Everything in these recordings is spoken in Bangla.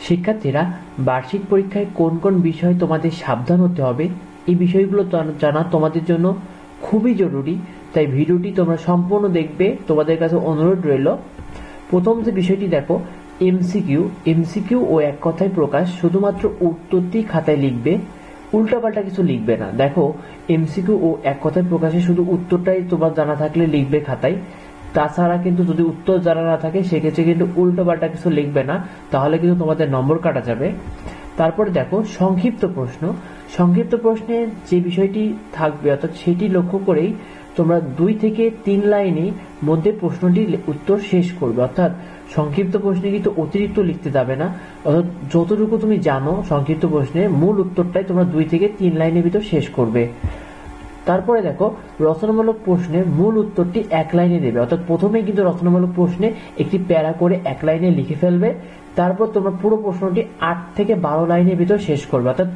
শিক্ষার্থীরা, বার্ষিক পরীক্ষায় কোন কোন বিষয়ে তোমাদের সাবধান হতে হবে এই বিষয়গুলো জানা তোমাদের জন্য খুবই জরুরি। তাই ভিডিওটি তোমরা সম্পূর্ণ দেখবে, তোমাদের কাছে অনুরোধ রইল। প্রথম যে বিষয়টি দেখো, এমসিকিউ। এমসিকিউ ও এক কথায় প্রকাশ, শুধুমাত্র উত্তরটি খাতায় লিখবে, উল্টাপাল্টা কিছু লিখবে না। দেখো, এমসিকিউ ও এক কথায় প্রকাশে শুধু উত্তরটাই তোমার জানা থাকলে লিখবে খাতায়, তাছাড়া কিন্তু যদি উত্তর জানা না থাকে সেক্ষেত্রে কিন্তু উল্টোপাল্টা কিছু লিখবে না, তাহলে কিন্তু তোমাদের নম্বর কাটা যাবে। তারপরে দেখো সংক্ষিপ্ত প্রশ্ন। সংক্ষিপ্ত প্রশ্নে যে বিষয়টি থাকবে অর্থাৎ সেটি লক্ষ্য করেই তোমরা 2 থেকে 3 লাইনে মধ্যে প্রশ্নটির উত্তর শেষ করবে। অর্থাৎ সংক্ষিপ্ত প্রশ্নে কিন্তু অতিরিক্ত লিখতে যাবে না, অর্থাৎ যতটুকু তুমি জানো সংক্ষিপ্ত প্রশ্নে মূল উত্তরটাই তোমরা 2 থেকে 3 লাইনের ভিতর শেষ করবে। তারপরে দেখো, রচনামূলক প্রশ্নের মূল উত্তরটি 1 লাইনে দেবে। অর্থাৎ প্রথমেই কিন্তু রচনামূলক প্রশ্নে একটি প্যারা করে 1 লাইনে লিখে ফেলবে, তারপর তোমরা পুরো প্রশ্নটি 8 থেকে 12 লাইনের ভিতর শেষ করবে। অর্থাৎ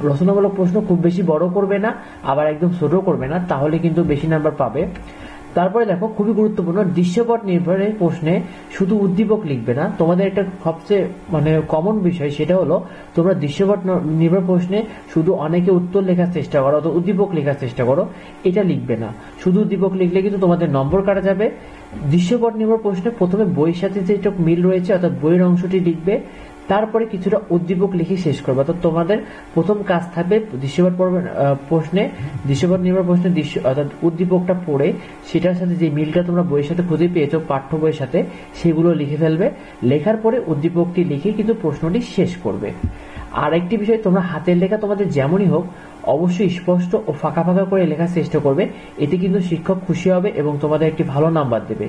রচনামূলক প্রশ্ন খুব বেশি বড় করবে না, আবার একদম ছোট করবে না, তাহলে কিন্তু বেশি নাম্বার পাবে। তারপরে দেখো, খুবই গুরুত্বপূর্ণ, দৃশ্যপট নির্ভরের প্রশ্নে শুধু উদ্দীপক লিখবে না। তোমাদের একটা সবচেয়ে কমন বিষয়, সেটা হলো তোমরা দৃশ্যপট নির্ভর প্রশ্নে শুধু অনেকে উত্তর লেখার চেষ্টা করো অথবা উদ্দীপক লেখার চেষ্টা করো, এটা লিখবে না। শুধু উদ্দীপক লিখলে কিন্তু তোমাদের নম্বর কাটা যাবে। দৃশ্যপট নির্ভর প্রশ্নে প্রথমে বইয়ের সাথে যেটা মিল রয়েছে অর্থাৎ বইয়ের অংশটি লিখবে, তারপরে কিছুটা উদ্দীপক লিখে শেষ করবে। অর্থাৎ তোমাদের প্রথম কাজ থাকবে দৃশ্যপট প্রশ্নে, দৃশ্যপট নির্ভর প্রশ্নে অর্থাৎ উদ্দীপকটা পড়ে সেটার সাথে যে মিলটা তোমরা বইয়ের সাথে খুঁজে পেয়েছো পাঠ্য বইয়ের সাথে, সেগুলো লিখে ফেলবে। লেখার পরে উদ্দীপকটি লিখে কিন্তু প্রশ্নটি শেষ করবে। আর একটি বিষয়, তোমরা হাতের লেখা তোমাদের যেমনই হোক অবশ্যই স্পষ্ট ও ফাঁকা ফাঁকা করে লেখার চেষ্টা করবে, এতে কিন্তু শিক্ষক খুশি হবে এবং তোমাদের একটি ভালো নাম্বার দেবে।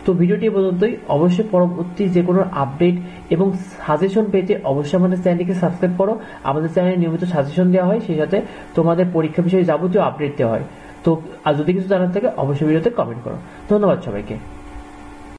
তো ভিডিওটি পর্যন্তই। অবশ্যই পরবর্তী যে কোনো আপডেট এবং সাজেশন পেতে অবশ্যই আমাদের চ্যানেলটিকে সাবস্ক্রাইব করো। আমাদের চ্যানেলে নিয়মিত সাজেশন দেওয়া হয়, সেই সাথে তোমাদের পরীক্ষা বিষয়ে যাবতীয় আপডেট দেওয়া হয়। তো আর যদি কিছু জানার থাকে অবশ্যই ভিডিওতে কমেন্ট করো। ধন্যবাদ সবাইকে।